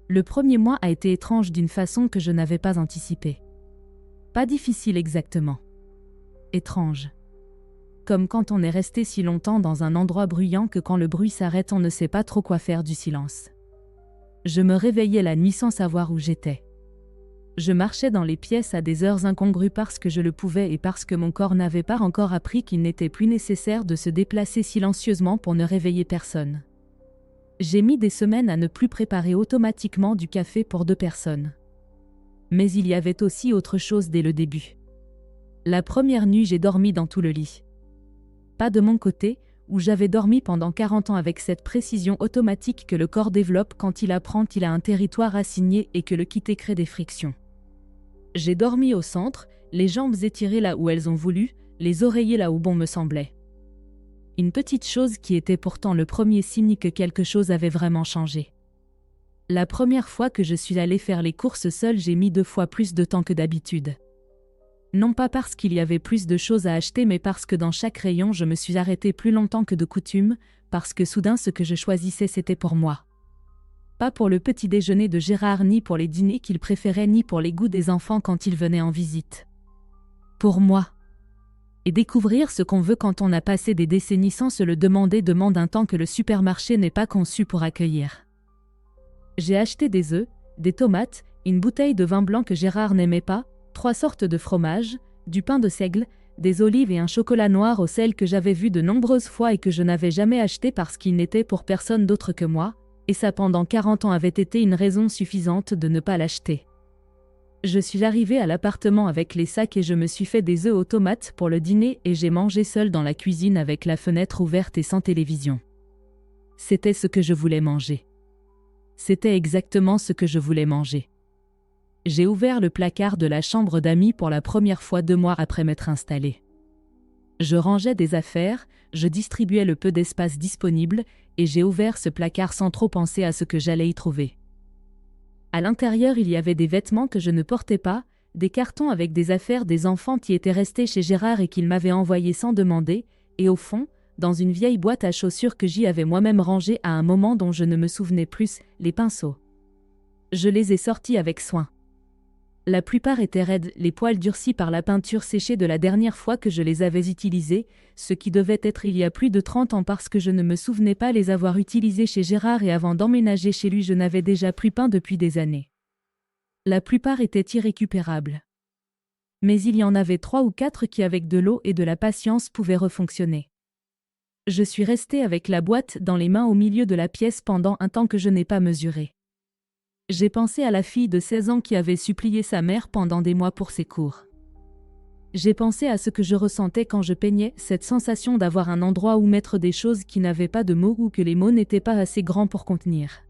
Le premier mois a été étrange d'une façon que je n'avais pas anticipée. Pas difficile exactement. Étrange. Comme quand on est resté si longtemps dans un endroit bruyant que quand le bruit s'arrête on ne sait pas trop quoi faire du silence. Je me réveillais la nuit sans savoir où j'étais. Je marchais dans les pièces à des heures incongrues parce que je le pouvais et parce que mon corps n'avait pas encore appris qu'il n'était plus nécessaire de se déplacer silencieusement pour ne réveiller personne. J'ai mis des semaines à ne plus préparer automatiquement du café pour 2 personnes. Mais il y avait aussi autre chose dès le début. La première nuit, j'ai dormi dans tout le lit. Pas de mon côté, où j'avais dormi pendant 40 ans avec cette précision automatique que le corps développe quand il apprend qu'il a un territoire assigné et que le quitter crée des frictions. J'ai dormi au centre, les jambes étirées là où elles ont voulu, les oreillers là où bon me semblait. Une petite chose qui était pourtant le premier signe que quelque chose avait vraiment changé. La première fois que je suis allée faire les courses seule, j'ai mis 2 fois plus de temps que d'habitude. Non pas parce qu'il y avait plus de choses à acheter, mais parce que dans chaque rayon je me suis arrêtée plus longtemps que de coutume, parce que soudain ce que je choisissais c'était pour moi. Pas pour le petit déjeuner de Gérard, ni pour les dîners qu'il préférait, ni pour les goûts des enfants quand ils venaient en visite. Pour moi. Et découvrir ce qu'on veut quand on a passé des décennies sans se le demander demande un temps que le supermarché n'est pas conçu pour accueillir. J'ai acheté des œufs, des tomates, une bouteille de vin blanc que Gérard n'aimait pas, 3 sortes de fromage, du pain de seigle, des olives et un chocolat noir au sel que j'avais vu de nombreuses fois et que je n'avais jamais acheté parce qu'il n'était pour personne d'autre que moi, et ça pendant 40 ans avait été une raison suffisante de ne pas l'acheter. Je suis arrivée à l'appartement avec les sacs et je me suis fait des œufs aux tomates pour le dîner et j'ai mangé seule dans la cuisine avec la fenêtre ouverte et sans télévision. C'était ce que je voulais manger. C'était exactement ce que je voulais manger. J'ai ouvert le placard de la chambre d'amis pour la première fois 2 mois après m'être installée. Je rangeais des affaires, je distribuais le peu d'espace disponible et j'ai ouvert ce placard sans trop penser à ce que j'allais y trouver. À l'intérieur, il y avait des vêtements que je ne portais pas, des cartons avec des affaires des enfants qui étaient restés chez Gérard et qu'il m'avait envoyés sans demander, et au fond, dans une vieille boîte à chaussures que j'y avais moi-même rangée à un moment dont je ne me souvenais plus, les pinceaux. Je les ai sortis avec soin. La plupart étaient raides, les poils durcis par la peinture séchée de la dernière fois que je les avais utilisés, ce qui devait être il y a plus de 30 ans parce que je ne me souvenais pas les avoir utilisés chez Gérard et avant d'emménager chez lui je n'avais déjà plus peint depuis des années. La plupart étaient irrécupérables. Mais il y en avait 3 ou 4 qui avec de l'eau et de la patience pouvaient refonctionner. Je suis restée avec la boîte dans les mains au milieu de la pièce pendant un temps que je n'ai pas mesuré. J'ai pensé à la fille de 16 ans qui avait supplié sa mère pendant des mois pour ses cours. J'ai pensé à ce que je ressentais quand je peignais, cette sensation d'avoir un endroit où mettre des choses qui n'avaient pas de mots ou que les mots n'étaient pas assez grands pour contenir.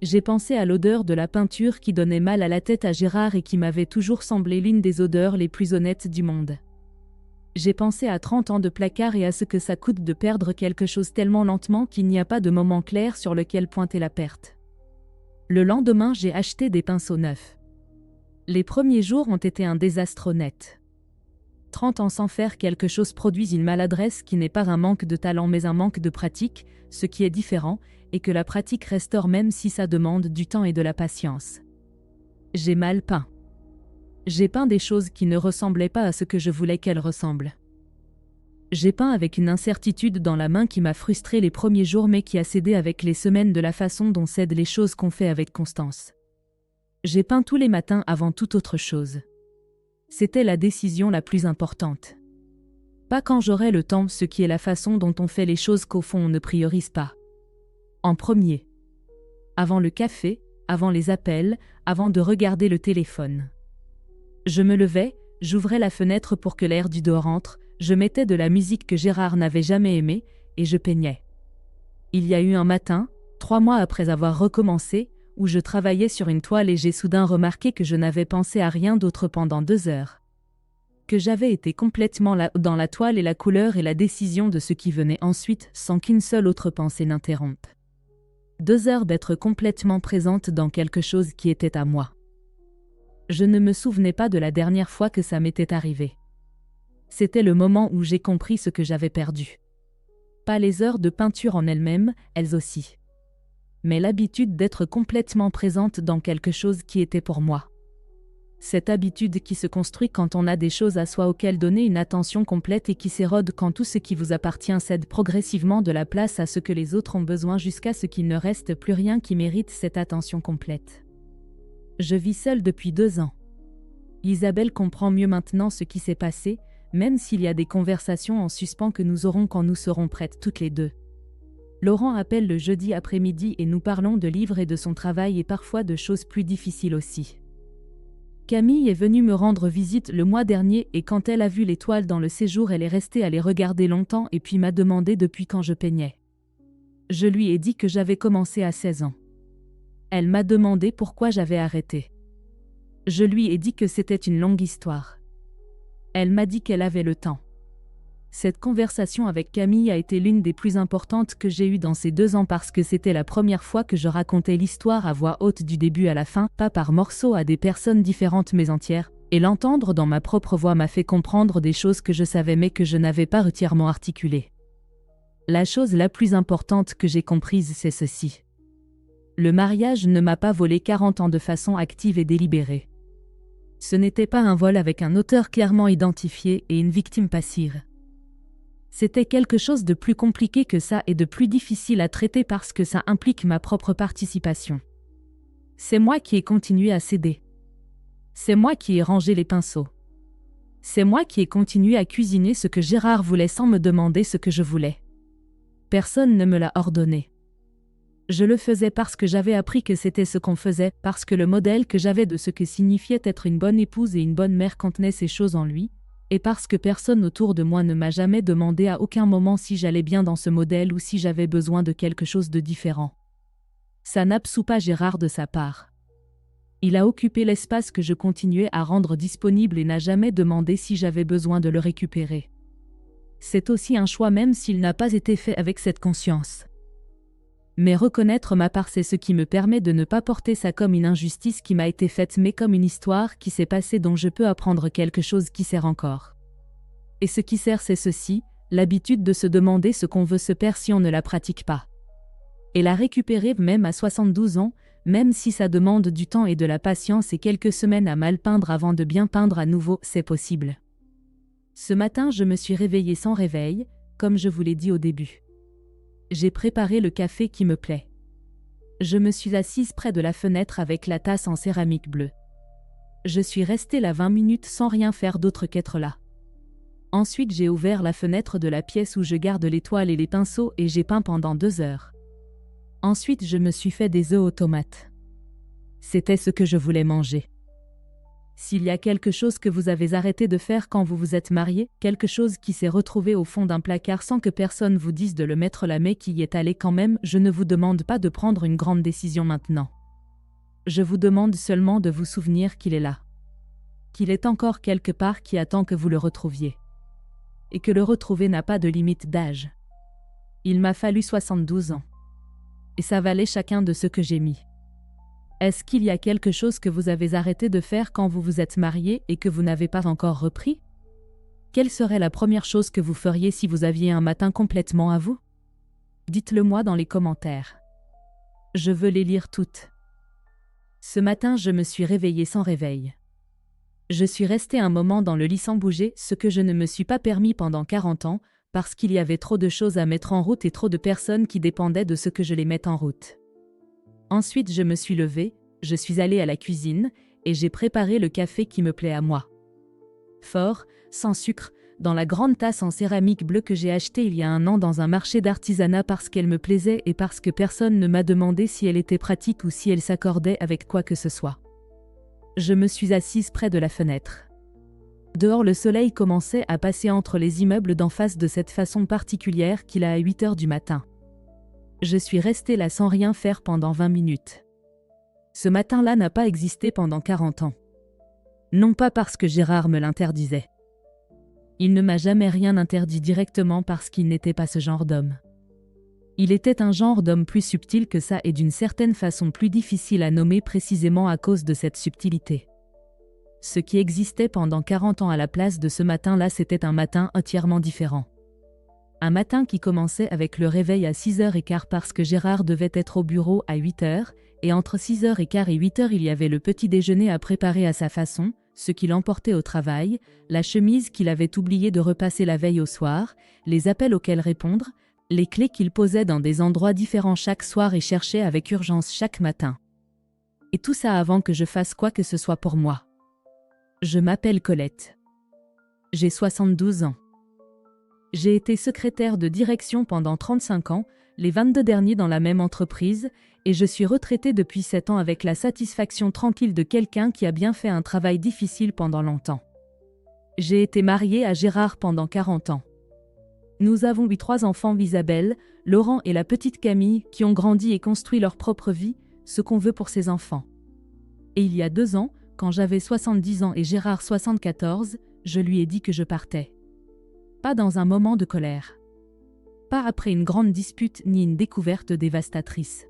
J'ai pensé à l'odeur de la peinture qui donnait mal à la tête à Gérard et qui m'avait toujours semblé l'une des odeurs les plus honnêtes du monde. J'ai pensé à 30 ans de placard et à ce que ça coûte de perdre quelque chose tellement lentement qu'il n'y a pas de moment clair sur lequel pointer la perte. Le lendemain, j'ai acheté des pinceaux neufs. Les premiers jours ont été un désastre net. 30 ans sans faire quelque chose produisent une maladresse qui n'est pas un manque de talent mais un manque de pratique, ce qui est différent, et que la pratique restaure même si ça demande du temps et de la patience. J'ai mal peint. J'ai peint des choses qui ne ressemblaient pas à ce que je voulais qu'elles ressemblent. J'ai peint avec une incertitude dans la main qui m'a frustré les premiers jours mais qui a cédé avec les semaines de la façon dont cèdent les choses qu'on fait avec constance. J'ai peint tous les matins avant toute autre chose. C'était la décision la plus importante. Pas quand j'aurai le temps, ce qui est la façon dont on fait les choses qu'au fond on ne priorise pas. En premier. Avant le café, avant les appels, avant de regarder le téléphone. Je me levais, j'ouvrais la fenêtre pour que l'air du dehors entre, je mettais de la musique que Gérard n'avait jamais aimée, et je peignais. Il y a eu un matin, 3 mois après avoir recommencé, où je travaillais sur une toile et j'ai soudain remarqué que je n'avais pensé à rien d'autre pendant 2 heures. Que j'avais été complètement dans la toile et la couleur et la décision de ce qui venait ensuite sans qu'une seule autre pensée n'interrompe. 2 heures d'être complètement présente dans quelque chose qui était à moi. Je ne me souvenais pas de la dernière fois que ça m'était arrivé. C'était le moment où j'ai compris ce que j'avais perdu. Pas les heures de peinture en elles-mêmes, elles aussi. mais l'habitude d'être complètement présente dans quelque chose qui était pour moi. Cette habitude qui se construit quand on a des choses à soi auxquelles donner une attention complète et qui s'érode quand tout ce qui vous appartient cède progressivement de la place à ce que les autres ont besoin jusqu'à ce qu'il ne reste plus rien qui mérite cette attention complète. Je vis seule depuis 2 ans. Isabelle comprend mieux maintenant ce qui s'est passé, même s'il y a des conversations en suspens que nous aurons quand nous serons prêtes toutes les deux. Laurent appelle le jeudi après-midi et nous parlons de livres et de son travail et parfois de choses plus difficiles aussi. Camille est venue me rendre visite le mois dernier et quand elle a vu les toiles dans le séjour, elle est restée à les regarder longtemps et puis m'a demandé depuis quand je peignais. Je lui ai dit que j'avais commencé à 16 ans. Elle m'a demandé pourquoi j'avais arrêté. Je lui ai dit que c'était une longue histoire. Elle m'a dit qu'elle avait le temps. Cette conversation avec Camille a été l'une des plus importantes que j'ai eues dans ces 2 ans parce que c'était la première fois que je racontais l'histoire à voix haute du début à la fin, pas par morceaux à des personnes différentes mais entières, et l'entendre dans ma propre voix m'a fait comprendre des choses que je savais mais que je n'avais pas entièrement articulées. La chose la plus importante que j'ai comprise, c'est ceci. Le mariage ne m'a pas volé 40 ans de façon active et délibérée. Ce n'était pas un vol avec un auteur clairement identifié et une victime passive. C'était quelque chose de plus compliqué que ça et de plus difficile à traiter parce que ça implique ma propre participation. C'est moi qui ai continué à céder. C'est moi qui ai rangé les pinceaux. C'est moi qui ai continué à cuisiner ce que Gérard voulait sans me demander ce que je voulais. Personne ne me l'a ordonné. Je le faisais parce que j'avais appris que c'était ce qu'on faisait, parce que le modèle que j'avais de ce que signifiait être une bonne épouse et une bonne mère contenait ces choses en lui, et parce que personne autour de moi ne m'a jamais demandé à aucun moment si j'allais bien dans ce modèle ou si j'avais besoin de quelque chose de différent. Ça n'absout pas Gérard de sa part. Il a occupé l'espace que je continuais à rendre disponible et n'a jamais demandé si j'avais besoin de le récupérer. C'est aussi un choix même s'il n'a pas été fait avec cette conscience. Mais reconnaître ma part, c'est ce qui me permet de ne pas porter ça comme une injustice qui m'a été faite mais comme une histoire qui s'est passée dont je peux apprendre quelque chose qui sert encore. Et ce qui sert, c'est ceci, l'habitude de se demander ce qu'on veut se perd si on ne la pratique pas. Et la récupérer même à 72 ans, même si ça demande du temps et de la patience et quelques semaines à mal peindre avant de bien peindre à nouveau, c'est possible. Ce matin, je me suis réveillée sans réveil, comme je vous l'ai dit au début. J'ai préparé le café qui me plaît. Je me suis assise près de la fenêtre avec la tasse en céramique bleue. Je suis restée là 20 minutes sans rien faire d'autre qu'être là. Ensuite, j'ai ouvert la fenêtre de la pièce où je garde les toiles et les pinceaux et j'ai peint pendant 2 heures. Ensuite, je me suis fait des œufs aux tomates. C'était ce que je voulais manger. S'il y a quelque chose que vous avez arrêté de faire quand vous vous êtes marié, quelque chose qui s'est retrouvé au fond d'un placard sans que personne vous dise de le mettre là mais qui y est allé quand même, je ne vous demande pas de prendre une grande décision maintenant. Je vous demande seulement de vous souvenir qu'il est là. Qu'il est encore quelque part qui attend que vous le retrouviez. Et que le retrouver n'a pas de limite d'âge. Il m'a fallu 72 ans. Et ça valait chacun de ce que j'ai mis. Est-ce qu'il y a quelque chose que vous avez arrêté de faire quand vous vous êtes marié et que vous n'avez pas encore repris? Quelle serait la première chose que vous feriez si vous aviez un matin complètement à vous? Dites-le moi dans les commentaires. Je veux les lire toutes. Ce matin, je me suis réveillée sans réveil. Je suis restée un moment dans le lit sans bouger, ce que je ne me suis pas permis pendant 40 ans, parce qu'il y avait trop de choses à mettre en route et trop de personnes qui dépendaient de ce que je les mette en route. Ensuite, je me suis levée, je suis allée à la cuisine, et j'ai préparé le café qui me plaît à moi. Fort, sans sucre, dans la grande tasse en céramique bleue que j'ai achetée il y a 1 an dans un marché d'artisanat parce qu'elle me plaisait et parce que personne ne m'a demandé si elle était pratique ou si elle s'accordait avec quoi que ce soit. Je me suis assise près de la fenêtre. Dehors, le soleil commençait à passer entre les immeubles d'en face de cette façon particulière qu'il a à 8 heures du matin. Je suis restée là sans rien faire pendant 20 minutes. Ce matin-là n'a pas existé pendant 40 ans. Non pas parce que Gérard me l'interdisait. Il ne m'a jamais rien interdit directement parce qu'il n'était pas ce genre d'homme. Il était un genre d'homme plus subtil que ça et d'une certaine façon plus difficile à nommer précisément à cause de cette subtilité. Ce qui existait pendant 40 ans à la place de ce matin-là, c'était un matin entièrement différent. Un matin qui commençait avec le réveil à 6h15 parce que Gérard devait être au bureau à 8h, et entre 6h15 et 8h il y avait le petit déjeuner à préparer à sa façon, ce qu'il emportait au travail, la chemise qu'il avait oublié de repasser la veille au soir, les appels auxquels répondre, les clés qu'il posait dans des endroits différents chaque soir et cherchait avec urgence chaque matin. Et tout ça avant que je fasse quoi que ce soit pour moi. Je m'appelle Colette. J'ai 72 ans. J'ai été secrétaire de direction pendant 35 ans, les 22 derniers dans la même entreprise, et je suis retraitée depuis 7 ans avec la satisfaction tranquille de quelqu'un qui a bien fait un travail difficile pendant longtemps. J'ai été mariée à Gérard pendant 40 ans. Nous avons eu 3 enfants, Isabelle, Laurent et la petite Camille, qui ont grandi et construit leur propre vie, ce qu'on veut pour ses enfants. Et il y a 2 ans, quand j'avais 70 ans et Gérard 74, je lui ai dit que je partais. Pas dans un moment de colère. Pas après une grande dispute ni une découverte dévastatrice.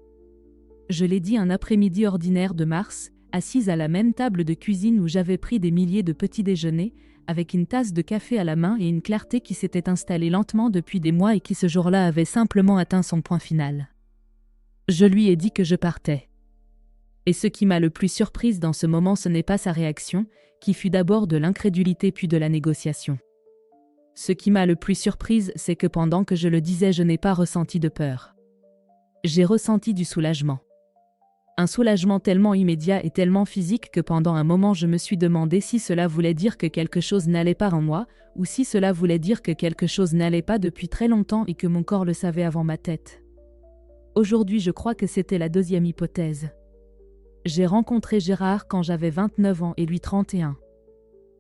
Je l'ai dit un après-midi ordinaire de mars, assise à la même table de cuisine où j'avais pris des milliers de petits déjeuners, avec une tasse de café à la main et une clarté qui s'était installée lentement depuis des mois et qui ce jour-là avait simplement atteint son point final. Je lui ai dit que je partais. Et ce qui m'a le plus surprise dans ce moment, ce n'est pas sa réaction, qui fut d'abord de l'incrédulité puis de la négociation. Ce qui m'a le plus surprise, c'est que pendant que je le disais, je n'ai pas ressenti de peur. J'ai ressenti du soulagement. Un soulagement tellement immédiat et tellement physique que pendant un moment je me suis demandé si cela voulait dire que quelque chose n'allait pas en moi, ou si cela voulait dire que quelque chose n'allait pas depuis très longtemps et que mon corps le savait avant ma tête. Aujourd'hui, je crois que c'était la deuxième hypothèse. J'ai rencontré Gérard quand j'avais 29 ans et lui 31.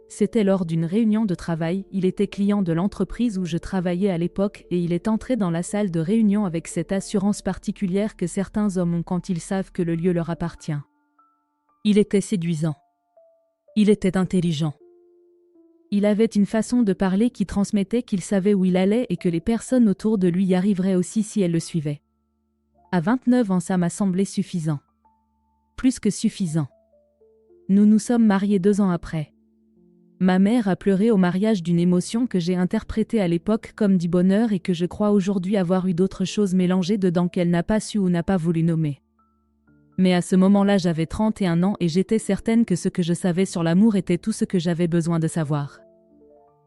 C'était lors d'une réunion de travail, il était client de l'entreprise où je travaillais à l'époque et il est entré dans la salle de réunion avec cette assurance particulière que certains hommes ont quand ils savent que le lieu leur appartient. Il était séduisant. Il était intelligent. Il avait une façon de parler qui transmettait qu'il savait où il allait et que les personnes autour de lui y arriveraient aussi si elles le suivaient. À 29 ans, ça m'a semblé suffisant. Plus que suffisant. Nous nous sommes mariés 2 ans après. Ma mère a pleuré au mariage d'une émotion que j'ai interprétée à l'époque comme du bonheur et que je crois aujourd'hui avoir eu d'autres choses mélangées dedans qu'elle n'a pas su ou n'a pas voulu nommer. Mais à ce moment-là, j'avais 31 ans et j'étais certaine que ce que je savais sur l'amour était tout ce que j'avais besoin de savoir.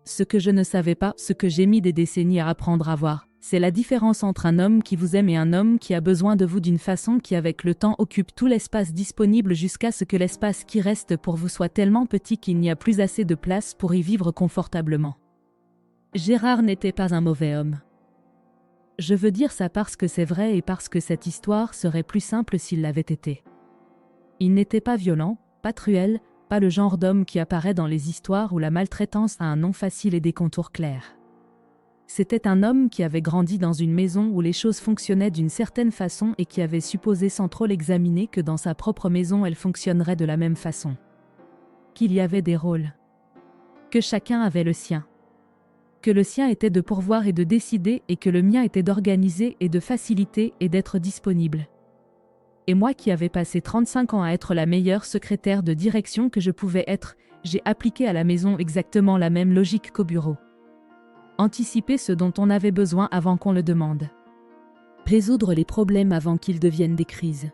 Ce que je ne savais pas, ce que j'ai mis des décennies à apprendre à voir, c'est la différence entre un homme qui vous aime et un homme qui a besoin de vous d'une façon qui avec le temps occupe tout l'espace disponible jusqu'à ce que l'espace qui reste pour vous soit tellement petit qu'il n'y a plus assez de place pour y vivre confortablement. Gérard n'était pas un mauvais homme. Je veux dire ça parce que c'est vrai et parce que cette histoire serait plus simple s'il l'avait été. Il n'était pas violent, pas cruel, pas le genre d'homme qui apparaît dans les histoires où la maltraitance a un nom facile et des contours clairs. C'était un homme qui avait grandi dans une maison où les choses fonctionnaient d'une certaine façon et qui avait supposé sans trop l'examiner que dans sa propre maison elles fonctionneraient de la même façon. Qu'il y avait des rôles. Que chacun avait le sien. Que le sien était de pourvoir et de décider et que le mien était d'organiser et de faciliter et d'être disponible. Et moi qui avais passé 35 ans à être la meilleure secrétaire de direction que je pouvais être, j'ai appliqué à la maison exactement la même logique qu'au bureau. Anticiper ce dont on avait besoin avant qu'on le demande. Résoudre les problèmes avant qu'ils deviennent des crises.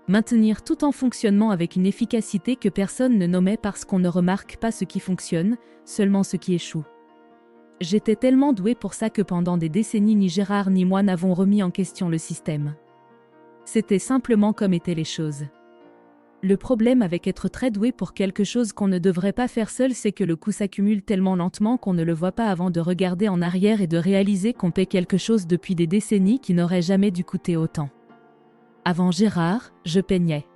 Maintenir tout en fonctionnement avec une efficacité que personne ne nommait parce qu'on ne remarque pas ce qui fonctionne, seulement ce qui échoue. J'étais tellement douée pour ça que pendant des décennies ni Gérard ni moi n'avons remis en question le système. C'était simplement comme étaient les choses. Le problème avec être très doué pour quelque chose qu'on ne devrait pas faire seul, c'est que le coup s'accumule tellement lentement qu'on ne le voit pas avant de regarder en arrière et de réaliser qu'on paie quelque chose depuis des décennies qui n'aurait jamais dû coûter autant. Avant Gérard, je peignais.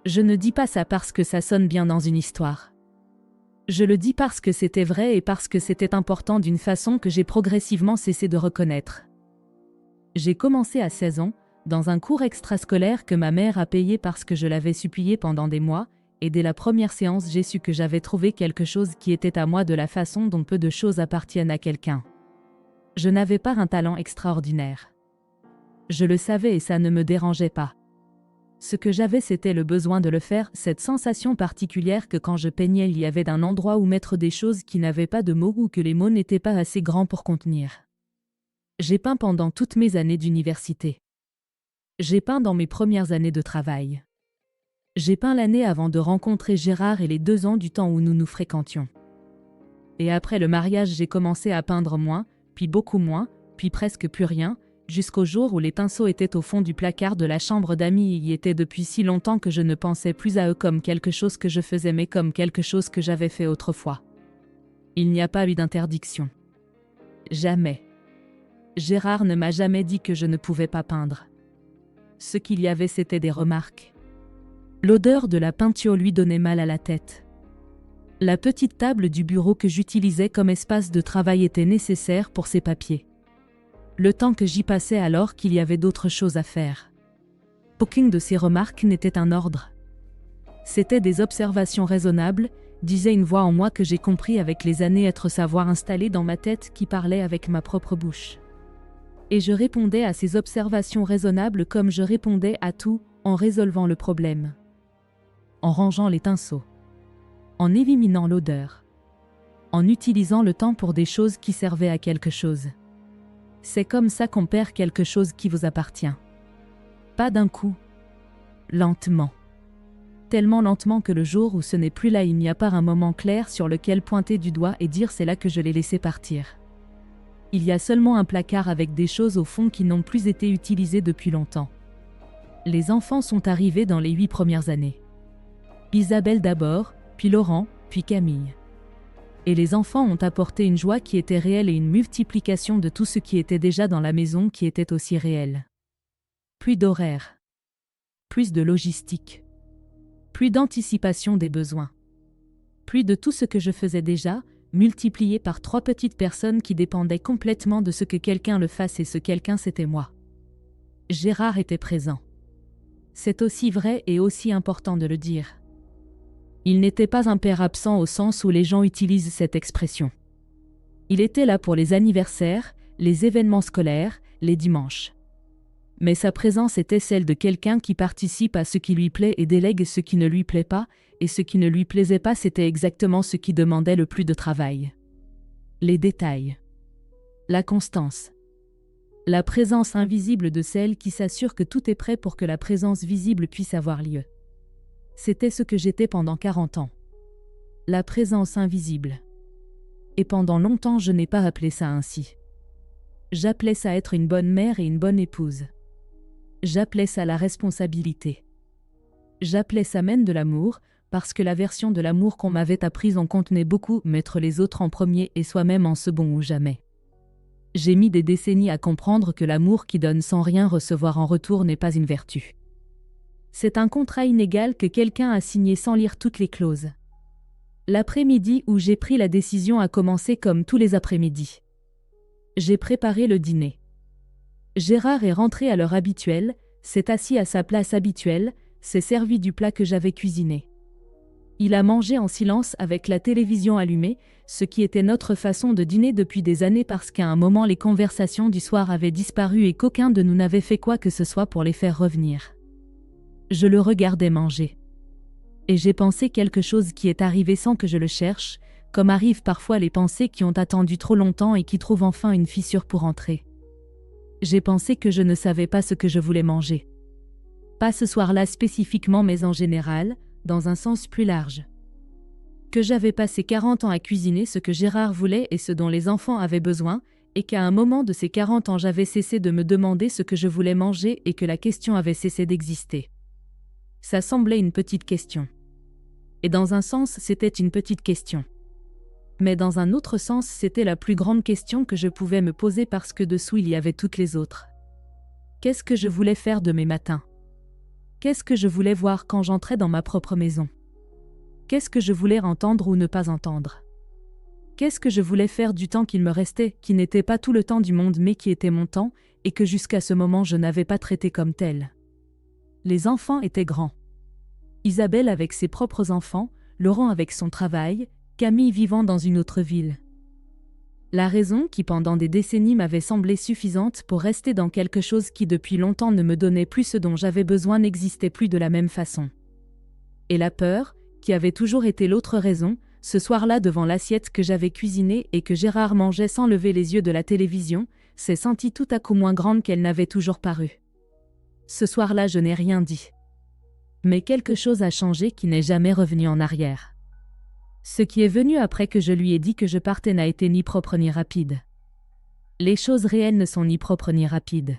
Je ne dis pas ça parce que ça sonne bien dans une histoire. Je le dis parce que c'était vrai et parce que c'était important d'une façon que j'ai progressivement cessé de reconnaître. J'ai commencé à 16 ans, dans un cours extrascolaire que ma mère a payé parce que je l'avais supplié pendant des mois, et dès la première séance j'ai su que j'avais trouvé quelque chose qui était à moi de la façon dont peu de choses appartiennent à quelqu'un. Je n'avais pas un talent extraordinaire. Je le savais et ça ne me dérangeait pas. Ce que j'avais, c'était le besoin de le faire, cette sensation particulière que quand je peignais il y avait un endroit où mettre des choses qui n'avaient pas de mots ou que les mots n'étaient pas assez grands pour contenir. J'ai peint pendant toutes mes années d'université. J'ai peint dans mes premières années de travail. J'ai peint l'année avant de rencontrer Gérard et les 2 ans du temps où nous nous fréquentions. Et après le mariage, j'ai commencé à peindre moins, puis beaucoup moins, puis presque plus rien, jusqu'au jour où les pinceaux étaient au fond du placard de la chambre d'amis et y étaient depuis si longtemps que je ne pensais plus à eux comme quelque chose que je faisais mais comme quelque chose que j'avais fait autrefois. Il n'y a pas eu d'interdiction. Jamais. Gérard ne m'a jamais dit que je ne pouvais pas peindre. Ce qu'il y avait, c'était des remarques. L'odeur de la peinture lui donnait mal à la tête. La petite table du bureau que j'utilisais comme espace de travail était nécessaire pour ses papiers. Le temps que j'y passais alors qu'il y avait d'autres choses à faire. Aucune de ces remarques n'était un ordre. C'étaient des observations raisonnables, disait une voix en moi que j'ai compris avec les années être savoir installée dans ma tête qui parlait avec ma propre bouche. Et je répondais à ces observations raisonnables comme je répondais à tout, en résolvant le problème. En rangeant les pinceaux. En éliminant l'odeur. En utilisant le temps pour des choses qui servaient à quelque chose. C'est comme ça qu'on perd quelque chose qui vous appartient. Pas d'un coup. Lentement. Tellement lentement que le jour où ce n'est plus là, il n'y a pas un moment clair sur lequel pointer du doigt et dire c'est là que je l'ai laissé partir. Il y a seulement un placard avec des choses au fond qui n'ont plus été utilisées depuis longtemps. Les enfants sont arrivés dans les 8 premières années. Isabelle d'abord, puis Laurent, puis Camille. Et les enfants ont apporté une joie qui était réelle et une multiplication de tout ce qui était déjà dans la maison qui était aussi réel. Plus d'horaires. Plus de logistique. Plus d'anticipation des besoins. Plus de tout ce que je faisais déjà, multiplié par 3 petites personnes qui dépendaient complètement de ce que quelqu'un le fasse et ce quelqu'un c'était moi. Gérard était présent. C'est aussi vrai et aussi important de le dire. Il n'était pas un père absent au sens où les gens utilisent cette expression. Il était là pour les anniversaires, les événements scolaires, les dimanches. Mais sa présence était celle de quelqu'un qui participe à ce qui lui plaît et délègue ce qui ne lui plaît pas, et ce qui ne lui plaisait pas, c'était exactement ce qui demandait le plus de travail. Les détails. La constance. La présence invisible de celle qui s'assure que tout est prêt pour que la présence visible puisse avoir lieu. C'était ce que j'étais pendant 40 ans. La présence invisible. Et pendant longtemps, je n'ai pas appelé ça ainsi. J'appelais ça être une bonne mère et une bonne épouse. J'appelais ça la responsabilité. J'appelais ça même de l'amour, parce que la version de l'amour qu'on m'avait apprise en contenait beaucoup, mettre les autres en premier et soi-même en second ou jamais. J'ai mis des décennies à comprendre que l'amour qui donne sans rien recevoir en retour n'est pas une vertu. C'est un contrat inégal que quelqu'un a signé sans lire toutes les clauses. L'après-midi où j'ai pris la décision a commencé comme tous les après-midi. J'ai préparé le dîner. Gérard est rentré à l'heure habituelle, s'est assis à sa place habituelle, s'est servi du plat que j'avais cuisiné. Il a mangé en silence avec la télévision allumée, ce qui était notre façon de dîner depuis des années parce qu'à un moment les conversations du soir avaient disparu et qu'aucun de nous n'avait fait quoi que ce soit pour les faire revenir. Je le regardais manger. Et j'ai pensé quelque chose qui est arrivé sans que je le cherche, comme arrivent parfois les pensées qui ont attendu trop longtemps et qui trouvent enfin une fissure pour entrer. J'ai pensé que je ne savais pas ce que je voulais manger. Pas ce soir-là spécifiquement mais en général, dans un sens plus large. Que j'avais passé 40 ans à cuisiner ce que Gérard voulait et ce dont les enfants avaient besoin, et qu'à un moment de ces 40 ans j'avais cessé de me demander ce que je voulais manger et que la question avait cessé d'exister. Ça semblait une petite question. Et dans un sens, c'était une petite question. Mais dans un autre sens, c'était la plus grande question que je pouvais me poser parce que dessous il y avait toutes les autres. Qu'est-ce que je voulais faire de mes matins ? Qu'est-ce que je voulais voir quand j'entrais dans ma propre maison ? Qu'est-ce que je voulais entendre ou ne pas entendre ? Qu'est-ce que je voulais faire du temps qu'il me restait, qui n'était pas tout le temps du monde mais qui était mon temps, et que jusqu'à ce moment je n'avais pas traité comme tel ? Les enfants étaient grands. Isabelle avec ses propres enfants, Laurent avec son travail, Camille vivant dans une autre ville. La raison qui pendant des décennies m'avait semblé suffisante pour rester dans quelque chose qui depuis longtemps ne me donnait plus ce dont j'avais besoin n'existait plus de la même façon. Et la peur, qui avait toujours été l'autre raison, ce soir-là devant l'assiette que j'avais cuisinée et que Gérard mangeait sans lever les yeux de la télévision, s'est sentie tout à coup moins grande qu'elle n'avait toujours paru. Ce soir-là, je n'ai rien dit. Mais quelque chose a changé qui n'est jamais revenu en arrière. Ce qui est venu après que je lui ai dit que je partais n'a été ni propre ni rapide. Les choses réelles ne sont ni propres ni rapides.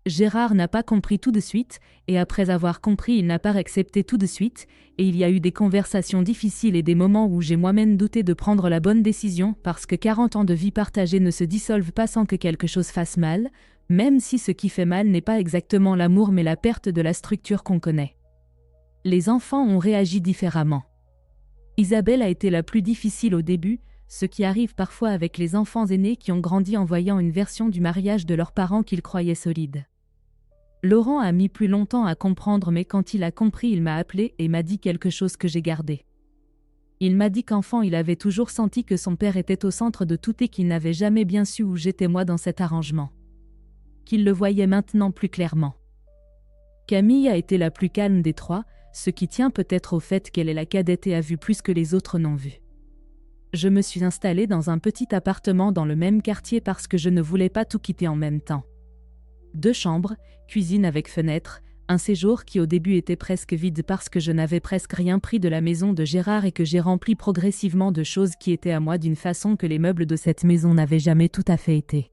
Gérard n'a pas compris tout de suite, et après avoir compris, il n'a pas accepté tout de suite, et il y a eu des conversations difficiles et des moments où j'ai moi-même douté de prendre la bonne décision, parce que 40 ans de vie partagée ne se dissolvent pas sans que quelque chose fasse mal, même si ce qui fait mal n'est pas exactement l'amour mais la perte de la structure qu'on connaît. Les enfants ont réagi différemment. Isabelle a été la plus difficile au début, ce qui arrive parfois avec les enfants aînés qui ont grandi en voyant une version du mariage de leurs parents qu'ils croyaient solide. Laurent a mis plus longtemps à comprendre, mais quand il a compris, il m'a appelé et m'a dit quelque chose que j'ai gardé. Il m'a dit qu'enfant, il avait toujours senti que son père était au centre de tout et qu'il n'avait jamais bien su où j'étais moi dans cet arrangement. Qu'il le voyait maintenant plus clairement. Camille a été la plus calme des trois, ce qui tient peut-être au fait qu'elle est la cadette et a vu plus que les autres n'ont vu. Je me suis installée dans un petit appartement dans le même quartier parce que je ne voulais pas tout quitter en même temps. 2 chambres, cuisine avec fenêtre, un séjour qui au début était presque vide parce que je n'avais presque rien pris de la maison de Gérard et que j'ai rempli progressivement de choses qui étaient à moi d'une façon que les meubles de cette maison n'avaient jamais tout à fait été.